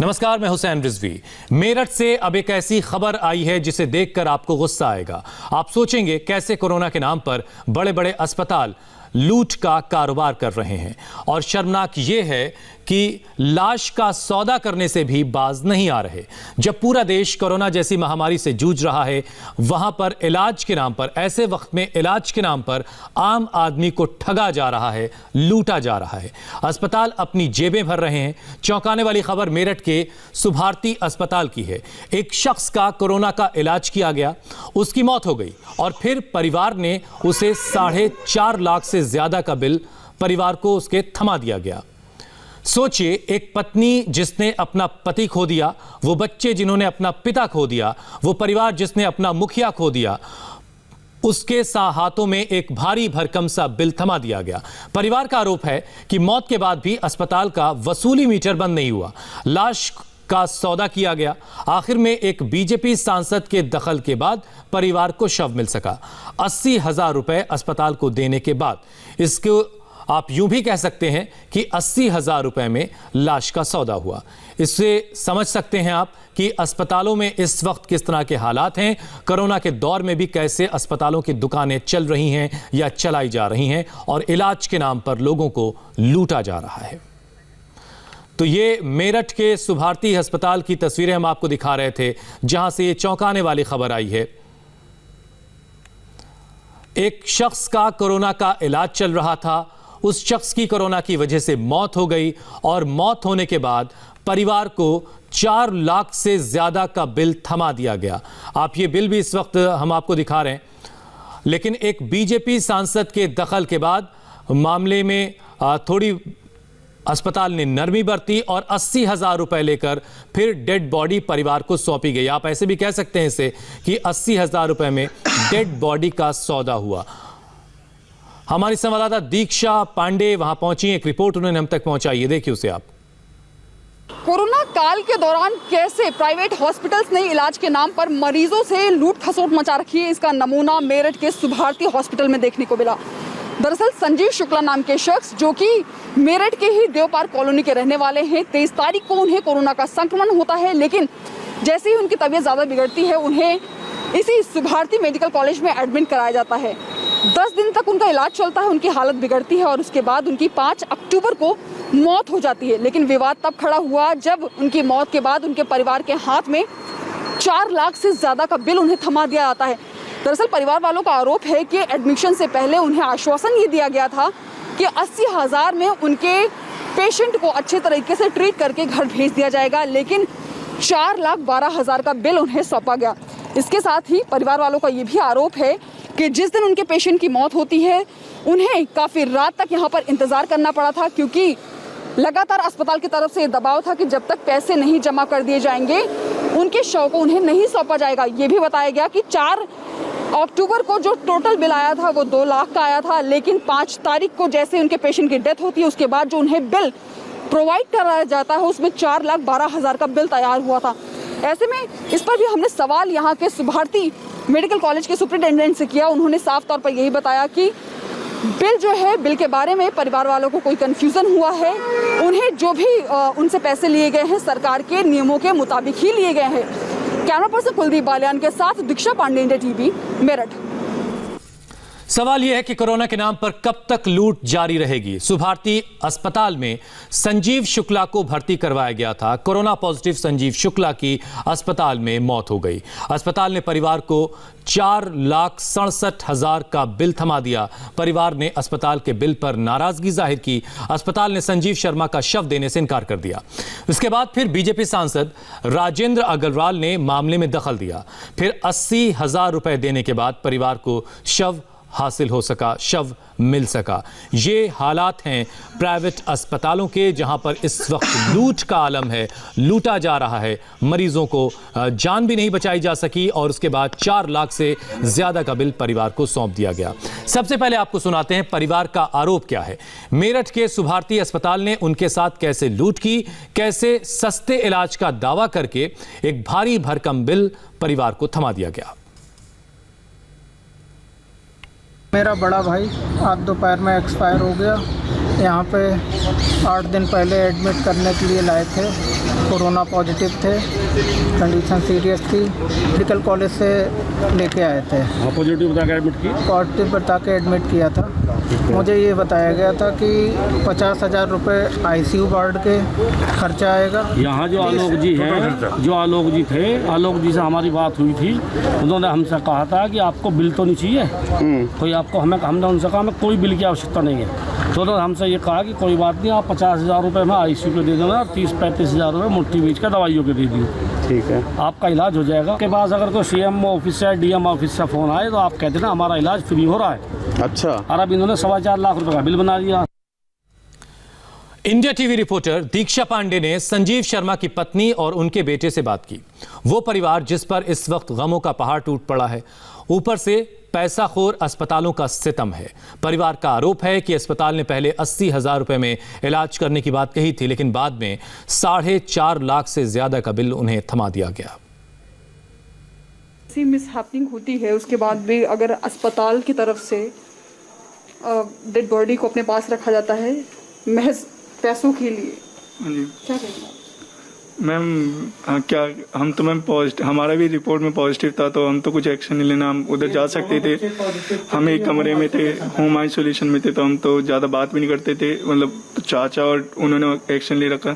नमस्कार, मैं हुसैन रिजवी। मेरठ से अब एक ऐसी खबर आई है जिसे देखकर आपको गुस्सा आएगा। आप सोचेंगे कैसे कोरोना के नाम पर बड़े बड़े अस्पताल लूट का कारोबार कर रहे हैं। और शर्मनाक यह है कि लाश का सौदा करने से भी बाज नहीं आ रहे। जब पूरा देश कोरोना जैसी महामारी से जूझ रहा है, वहां पर इलाज के नाम पर, ऐसे वक्त में इलाज के नाम पर आम आदमी को ठगा जा रहा है, लूटा जा रहा है। अस्पताल अपनी जेबें भर रहे हैं। चौंकाने वाली खबर मेरठ के सुभारती अस्पताल की है। एक शख्स का कोरोना का इलाज किया गया, उसकी मौत हो गई और फिर परिवार ने उसे 4.5 लाख से ज्यादा का बिल परिवार को उसके थमा दिया गया। सोचिए, एक पत्नी जिसने अपना पति खो दिया, वो बच्चे जिन्होंने अपना पिता खो दिया, वो परिवार जिसने अपना मुखिया खो दिया, उसके हाथों में एक भारी भरकम सा बिल थमा दिया गया। परिवार का आरोप है कि मौत के बाद भी अस्पताल का वसूली मीटर बंद नहीं हुआ। लाश का सौदा किया गया। आखिर में एक बीजेपी सांसद के दखल के बाद परिवार को शव मिल सका। 80,000 रुपए अस्पताल को देने के बाद, इसको आप यूं भी कह सकते हैं कि 80,000 रुपए में लाश का सौदा हुआ। इससे समझ सकते हैं आप कि अस्पतालों में इस वक्त किस तरह के हालात हैं। कोरोना के दौर में भी कैसे अस्पतालों की दुकानें चल रही हैं या चलाई जा रही हैं और इलाज के नाम पर लोगों को लूटा जा रहा है। तो ये मेरठ के सुभारती अस्पताल की तस्वीरें हम आपको दिखा रहे थे, जहां से ये चौंकाने वाली खबर आई है। एक शख्स का कोरोना का इलाज चल रहा था, उस शख्स की कोरोना की वजह से मौत हो गई और मौत होने के बाद परिवार को 4 लाख से ज्यादा का बिल थमा दिया गया। आप ये बिल भी इस वक्त हम आपको दिखा रहे हैं। लेकिन एक बीजेपी सांसद के दखल के बाद मामले में थोड़ी अस्पताल ने नरमी बरती और 80,000 रुपए लेकर फिर डेड बॉडी परिवार को सौंपी गई। आप ऐसे भी कह सकते हैं इसे कि 80,000 रुपए में डेड बॉडी का सौदा हुआ। हमारी संवाददाता दीक्षा पांडे वहां पहुंची, एक रिपोर्ट उन्होंने हम तक पहुंचाई है, देखिए उसे आप। कोरोना काल के दौरान कैसे प्राइवेट हॉस्पिटल्स ने इलाज के नाम पर मरीजों से लूट खसोट मचा रखी है, इसका नमूना मेरठ के सुभारती हॉस्पिटल में देखने को मिला। दरअसल संजीव शुक्ला नाम के शख्स, जो कि मेरठ के ही देवपार कॉलोनी के रहने वाले हैं, 23 तारीख को उन्हें कोरोना का संक्रमण होता है। लेकिन जैसे ही उनकी तबीयत ज़्यादा बिगड़ती है, उन्हें इसी सुभारती मेडिकल कॉलेज में एडमिट कराया जाता है। 10 दिन तक उनका इलाज चलता है, उनकी हालत बिगड़ती है और उसके बाद उनकी 5 अक्टूबर को मौत हो जाती है। लेकिन विवाद तब खड़ा हुआ जब उनकी मौत के बाद उनके परिवार के हाथ में 4 लाख से ज़्यादा का बिल उन्हें थमा दिया जाता है। दरअसल परिवार वालों का आरोप है कि एडमिशन से पहले उन्हें आश्वासन ये दिया गया था कि 80,000 में उनके पेशेंट को अच्छे तरीके से ट्रीट करके घर भेज दिया जाएगा, लेकिन 4,12,000 का बिल उन्हें सौंपा गया। इसके साथ ही परिवार वालों का ये भी आरोप है कि जिस दिन उनके पेशेंट की मौत होती है, उन्हें काफ़ी रात तक यहाँ पर इंतज़ार करना पड़ा था, क्योंकि लगातार अस्पताल की तरफ से ये दबाव था कि जब तक पैसे नहीं जमा कर दिए जाएंगे, उनके शव को उन्हें नहीं सौंपा जाएगा। ये भी बताया गया कि 4 अक्टूबर को जो टोटल बिल आया था वो 2 लाख का आया था, लेकिन 5 तारीख को जैसे उनके पेशेंट की डेथ होती है, उसके बाद जो उन्हें बिल प्रोवाइड कराया जाता है, उसमें 4,12,000 का बिल तैयार हुआ था। ऐसे में इस पर भी हमने सवाल यहाँ के सुभारती मेडिकल कॉलेज के सुपरिटेंडेंट से किया। उन्होंने साफ तौर पर यही बताया कि बिल जो है, बिल के बारे में परिवार वालों को कोई कंफ्यूजन हुआ है। उन्हें जो भी उनसे पैसे लिए गए हैं, सरकार के नियमों के मुताबिक ही लिए गए हैं। कैमरा पर्सन कुलदीप बालियान के साथ दीक्षा पांडे, इंडिया टीवी, मेरठ। सवाल यह है कि कोरोना के नाम पर कब तक लूट जारी रहेगी। सुभारती अस्पताल में संजीव शुक्ला को भर्ती करवाया गया था। कोरोना पॉजिटिव संजीव शुक्ला की अस्पताल में मौत हो गई। अस्पताल ने परिवार को 4,67,000 का बिल थमा दिया। परिवार ने अस्पताल के बिल पर नाराजगी जाहिर की। अस्पताल ने संजीव शर्मा का शव देने से इनकार कर दिया। इसके बाद फिर बीजेपी सांसद राजेंद्र अग्रवाल ने मामले में दखल दिया। फिर 80,000 रुपए देने के बाद परिवार को शव हासिल हो सका, शव मिल सका। ये हालात हैं प्राइवेट अस्पतालों के, जहां पर इस वक्त लूट का आलम है, लूटा जा रहा है। मरीजों को जान भी नहीं बचाई जा सकी और उसके बाद 4 लाख से ज्यादा का बिल परिवार को सौंप दिया गया। सबसे पहले आपको सुनाते हैं परिवार का आरोप क्या है। मेरठ के सुभारती अस्पताल ने उनके साथ कैसे लूट की, कैसे सस्ते इलाज का दावा करके एक भारी भरकम बिल परिवार को थमा दिया गया। मेरा बड़ा भाई आज दोपहर में एक्सपायर हो गया। यहाँ पे 8 दिन पहले एडमिट करने के लिए लाए थे। कोरोना पॉजिटिव थे, कंडीशन सीरियस थी। मेडिकल कॉलेज से लेके आए थे। पॉजिटिव बता के एडमिट की? पॉजिटिव बता के एडमिट किया था। मुझे ये बताया गया था कि 50,000 रुपये ICU वार्ड के खर्चा आएगा। यहाँ जो आलोक जी हैं, जो आलोक जी थे, आलोक जी से हमारी बात हुई थी। उन्होंने हमसे कहा था कि आपको बिल तो नहीं चाहिए कोई, आपको हमने उनसे कहा हमें कोई बिल की आवश्यकता नहीं है। तो उन्होंने हमसे ये कहा कि कोई बात नहीं, आप 50,000 रुपये में ICU के दे देना और 30-35,000 रुपये मुट्ठी बीच के दवाइयों के दे दिए, ठीक है, आपका इलाज हो जाएगा। के पास अगर कोई CM ऑफिस से DM ऑफिस से फ़ोन आए तो आप कह देना हमारा इलाज फ्री हो रहा है। अच्छा। और अब इन्होंने 4.25 लाख रुपये का बिल बना दिया। इंडिया टीवी रिपोर्टर दीक्षा पांडे ने संजीव शर्मा की पत्नी और उनके बेटे से बात की। वो परिवार जिस पर इस वक्त गमों का पहाड़ टूट पड़ा है, ऊपर से पैसाखोर अस्पतालों का सितम है। परिवार का आरोप है कि अस्पताल ने पहले 80,000 रुपए में इलाज करने की बात कही थी, लेकिन बाद में 4.5 लाख से ज्यादा का बिल उन्हें थमा दिया गया। ऐसी मिसहैपनिंग होती है, उसके बाद भी अगर अस्पताल की तरफ से डेड बॉडी को अपने पास रखा जाता है महज पैसों के लिए, क्या कहेंगे मैम? क्या हम तो मैम पॉजिटिव, हमारा भी रिपोर्ट में पॉजिटिव था, तो हम तो कुछ एक्शन नहीं लेना, हम उधर जा सकते थे। हम एक कमरे में थे, होम आइसोलेशन में थे, तो हम तो ज़्यादा बात भी नहीं करते थे। मतलब चाचा और उन्होंने एक्शन ले रखा।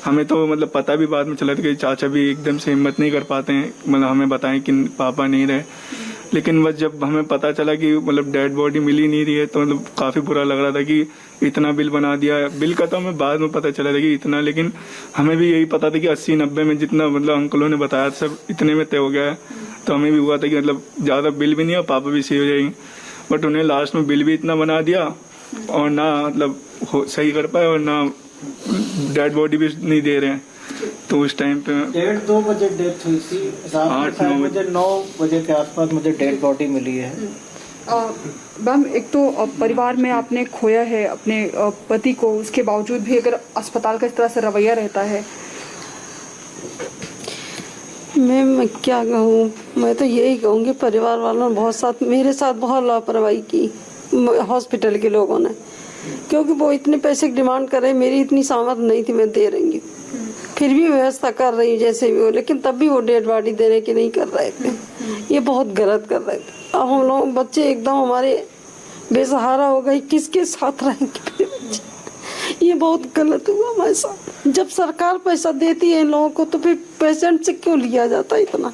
हमें तो मतलब पता भी बाद में चला था कि चाचा भी एकदम से हिम्मत नहीं कर पाते हैं, मतलब हमें बताएं कि पापा नहीं रहे। लेकिन बस जब हमें पता चला कि मतलब डेड बॉडी मिल ही नहीं रही है, तो मतलब काफ़ी बुरा लग रहा था कि इतना बिल बना दिया। बिल का तो हमें बाद में पता चला था कि इतना, लेकिन हमें भी यही पता था कि 80-90 में जितना मतलब अंकलों ने बताया सब इतने में तय हो गया है। तो हमें भी हुआ था कि मतलब ज़्यादा बिल भी नहीं है, पापा भी सही हो जाएंगे। बट उन्हें लास्ट में बिल भी इतना बना दिया और ना मतलब सही कर पाए और ना डेड बॉडी भी नहीं दे रहे हैं। तो उस टाइम पे 1:30 बजे डेथ हुई थी। रात के 9 बजे के आसपास मुझे डेड बॉडी मिली है। मैम, एक तो परिवार में आपने खोया है अपने पति को, उसके बावजूद भी अगर अस्पताल का इस तरह से रवैया रहता है। मैं क्या कहूँ, मैं तो यही कहूँगी परिवार वालों ने मेरे साथ बहुत लापरवाही की हॉस्पिटल के लोगों ने, क्योंकि वो इतने पैसे की डिमांड कर रहे, मेरी इतनी सामर्थ्य नहीं थी मैं दे रही हूँ, फिर भी व्यवस्था कर रही हूँ जैसे भी हो, लेकिन तब भी वो डेड बॉडी देने की नहीं कर रहे थे। ये बहुत गलत कर रहे थे। अब हम लोग बच्चे एकदम हमारे बेसहारा हो गए, किसके साथ रहेंगे फिर बच्चे? ये बहुत गलत हुआ हमारे साथ। जब सरकार पैसा देती है इन लोगों को, तो फिर पेशेंट से क्यों लिया जाता है इतना?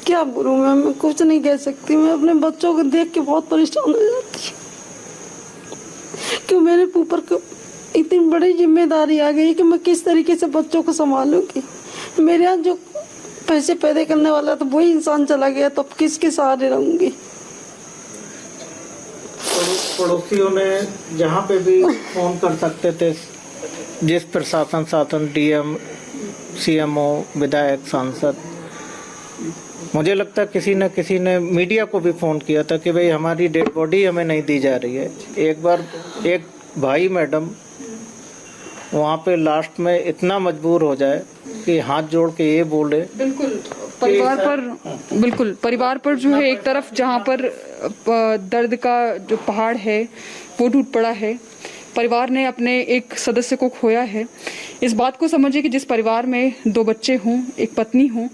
क्या बोलूं मैं कुछ नहीं कह सकती। मैं अपने बच्चों को देख के बहुत परेशान हो जाती हूँ, क्यों मेरे ऊपर इतनी बड़ी जिम्मेदारी आ गई कि मैं किस तरीके से बच्चों को संभालूंगी। मेरे यहाँ जो पैसे पैदा करने वाला था वही इंसान चला गया, तो अब किसके सहारे रहूंगी? पड़ोसियों ने जहाँ पे भी फोन कर सकते थे, जिस प्रशासन शासन DM CMO विधायक सांसद, मुझे लगता है किसी ने मीडिया को भी फ़ोन किया था कि भाई हमारी डेड बॉडी हमें नहीं दी जा रही है। एक बार एक भाई मैडम वहाँ पे लास्ट में इतना मजबूर हो जाए कि हाथ जोड़ के ये बोले। बिल्कुल परिवार पर जो है एक तरफ जहाँ पर दर्द का जो पहाड़ है वो टूट पड़ा है, परिवार ने अपने एक सदस्य को खोया है। इस बात को समझिए कि जिस परिवार में 2 बच्चे हों, एक पत्नी हो,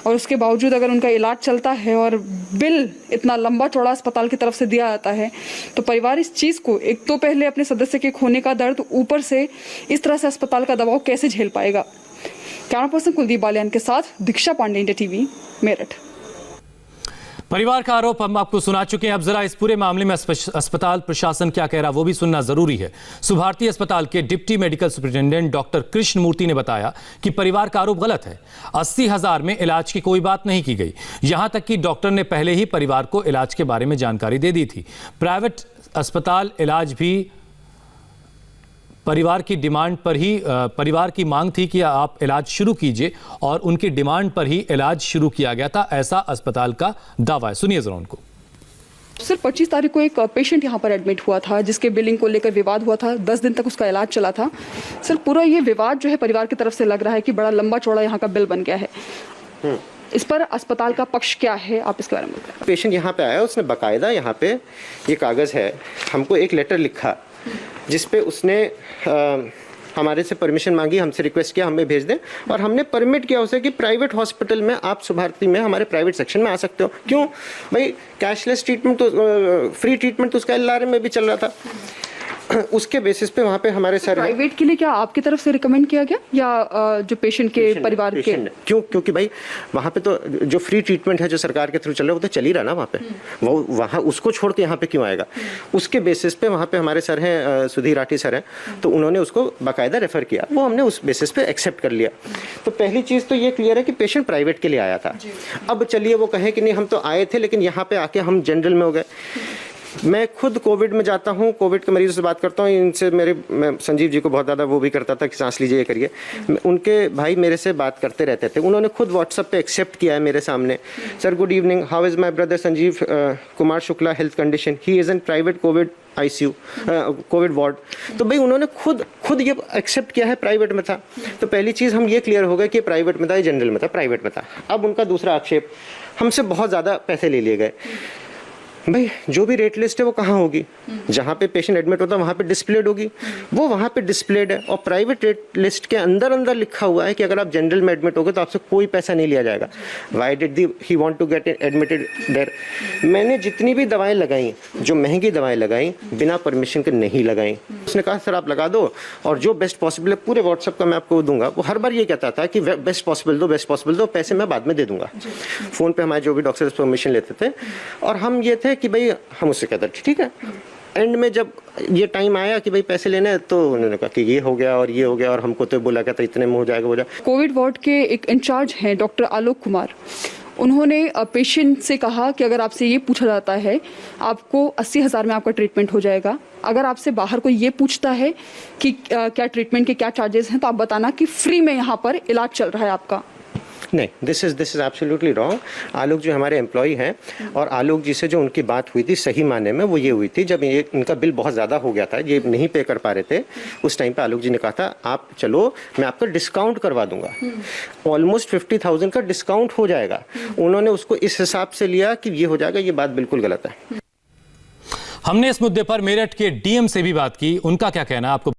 और उसके बावजूद अगर उनका इलाज चलता है और बिल इतना लंबा चौड़ा अस्पताल की तरफ से दिया जाता है, तो परिवार इस चीज़ को, एक तो पहले अपने सदस्य के खोने का दर्द, ऊपर से इस तरह से अस्पताल का दबाव कैसे झेल पाएगा। कैमरा पर्सन कुलदीप बालियान के साथ दीक्षा पांडे, इंडिया टीवी, मेरठ। परिवार का आरोप हम आपको सुना चुके हैं। अब जरा इस पूरे मामले में अस्पताल प्रशासन क्या कह रहा है वो भी सुनना जरूरी है। सुभारती अस्पताल के deputy medical superintendent doctor Krishnamurthy ने बताया कि परिवार का आरोप गलत है। 80,000 में इलाज की कोई बात नहीं की गई, यहां तक कि डॉक्टर ने पहले ही परिवार को इलाज के बारे में जानकारी दे दी थी। प्राइवेट अस्पताल इलाज भी परिवार की डिमांड पर ही, परिवार की मांग थी कि आप इलाज शुरू कीजिए और उनकी डिमांड पर ही इलाज शुरू किया गया था, ऐसा अस्पताल का दावा है। सुनिए जरा उनको। सर 25 तारीख को एक पेशेंट यहाँ पर एडमिट हुआ था जिसके बिलिंग को लेकर विवाद हुआ था। 10 दिन तक उसका इलाज चला था। सर पूरा ये विवाद जो है परिवार की तरफ से लग रहा है कि बड़ा लंबा चौड़ा यहाँ का बिल बन गया है। इस पर अस्पताल का पक्ष क्या है, आप इसके बारे में बताएं। पेशेंट यहाँ पे आया, उसने बाकायदा यहाँ पे ये कागज़ है, हमको एक लेटर लिखा जिस पे उसने हमारे से परमिशन मांगी, हमसे रिक्वेस्ट किया हमें भेज दें, और हमने परमिट किया उसे कि प्राइवेट हॉस्पिटल में आप सुभारती में हमारे प्राइवेट सेक्शन में आ सकते हो। क्यों भाई, कैशलेस ट्रीटमेंट तो, फ्री ट्रीटमेंट तो उसका LRM में भी चल रहा था। उसके बेसिस पे वहाँ पे हमारे सर प्राइवेट के लिए क्या आपकी तरफ से रिकमेंड किया गया या जो पेशेंट के परिवार के? क्यों? क्योंकि भाई वहाँ पे तो जो फ्री ट्रीटमेंट है जो सरकार के थ्रू चल रहा है वो तो चल ही रहा ना वहाँ पे, वो वहाँ उसको छोड़ के यहाँ पे क्यों आएगा? उसके बेसिस पे वहाँ पे हमारे सर हैं, सुधीर राठी सर हैं, तो उन्होंने उसको बाकायदा रेफर किया, वो हमने उस बेसिस पे एक्सेप्ट कर लिया। तो पहली चीज़ तो ये क्लियर है कि पेशेंट प्राइवेट के लिए आया था। अब चलिए वो कहें कि नहीं हम तो आए थे लेकिन यहाँ पे आके हम जनरल में हो गए। मैं खुद कोविड में जाता हूँ, कोविड के मरीजों से बात करता हूँ, इनसे मैं संजीव जी को बहुत ज़्यादा वो भी करता था कि सांस लीजिए ये करिए, उनके भाई मेरे से बात करते रहते थे, उन्होंने खुद व्हाट्सएप पे एक्सेप्ट किया है मेरे सामने, sir good evening, how is my brother Sanjeev Kumar Shukla health condition, he is in private Covid ICU Covid ward. तो भाई उन्होंने खुद ये एक्सेप्ट किया है प्राइवेट में था। तो पहली चीज़ हम ये क्लियर हो गए कि प्राइवेट में था, जनरल में था, प्राइवेट में था। अब उनका दूसरा आक्षेप, हमसे बहुत ज़्यादा पैसे ले लिए गए। भाई जो भी रेट लिस्ट है वो कहाँ होगी? जहाँ पे पेशेंट एडमिट होता है वहाँ पे डिस्प्लेड होगी, वो वहाँ पे डिस्प्लेड है, और प्राइवेट रेट लिस्ट के अंदर लिखा हुआ है कि अगर आप जनरल में एडमिट होगे तो आपसे कोई पैसा नहीं लिया जाएगा। Why did he want to get admitted there? मैंने जितनी भी दवाएं लगाई, जो महंगी दवाएं लगाई, बिना परमिशन के नहीं लगाई। उसने कहा सर आप लगा दो और जो बेस्ट पॉसिबल है पूरे व्हाट्सएप का मैं आपको दूंगा। वो हर बार ये कहता था कि बेस्ट पॉसिबल दो, बेस्ट पॉसिबल दो, पैसे मैं बाद में दे दूंगा। फ़ोन पे हमारे जो भी डॉक्टर्स परमिशन लेते थे, और हम ये थे कि भाई हम उससे कहते थे ठीक है। एंड में जब ये टाइम आया कि भाई पैसे लेने हैं, तो उन्होंने कहा कि ये हो गया और ये हो गया, और हमको तो बोला गया था इतने में हो जाएगा, हो जाएगा। कोविड वार्ड के एक इंचार्ज हैं डॉक्टर आलोक कुमार, उन्होंने पेशेंट से कहा कि अगर आपसे ये पूछा जाता है आपको 80,000 में आपका ट्रीटमेंट हो जाएगा, अगर आपसे बाहर कोई ये पूछता है कि क्या ट्रीटमेंट के क्या चार्जेस हैं, तो आप बताना कि फ्री में यहाँ पर इलाज चल रहा है आपका। नहीं, दिस इज एब्सोल्युटली रॉन्ग। आलोक जो हमारे एम्प्लॉय हैं, और आलोक जी से जो उनकी बात हुई थी सही माने में वो ये हुई थी, जब ये इनका बिल बहुत ज़्यादा हो गया था, ये नहीं पे कर पा रहे थे, उस टाइम पे आलोक जी ने कहा था आप चलो मैं आपका डिस्काउंट करवा दूंगा, ऑलमोस्ट 50,000 का डिस्काउंट हो जाएगा। उन्होंने उसको इस हिसाब से लिया कि ये हो जाएगा, ये बात बिल्कुल गलत है। हमने इस मुद्दे पर मेरठ के DM से भी बात की, उनका क्या कहना है आपको